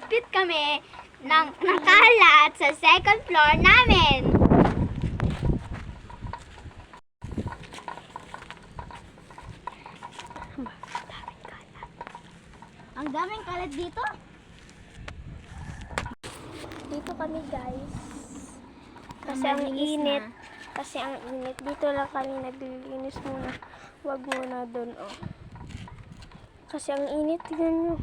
Nagligpit kami ng nakalat sa second floor namin. Ang daming kalat dito. Dito kami guys. Kasi Ang ang malinis init. na. Kasi ang init. Dito lang kami naglilinis muna. Huwag muna doon, oh. Kasi ang init, tignan nyo.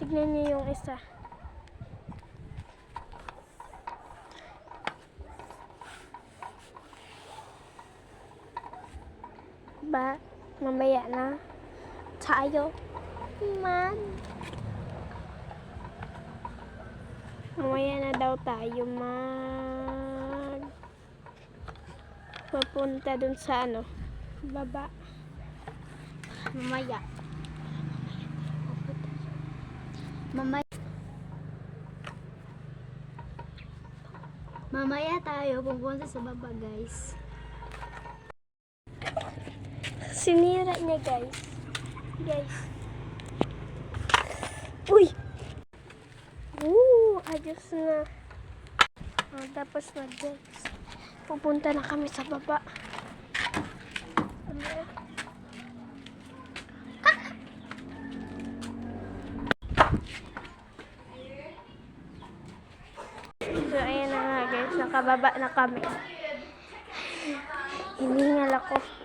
Tignan nyo yung isa. Ba, mamaya na tayo mamaya na daw tayo papunta dun sa baba. Mamaya. Mamaya tayo pupunta sa baba, guys. Sinira niya, guys. Uy! Ayos na. Tapos na, guys. Pupunta na kami sa baba. So, ayan na nga, guys. Nakababa na kami. Hiningal ako.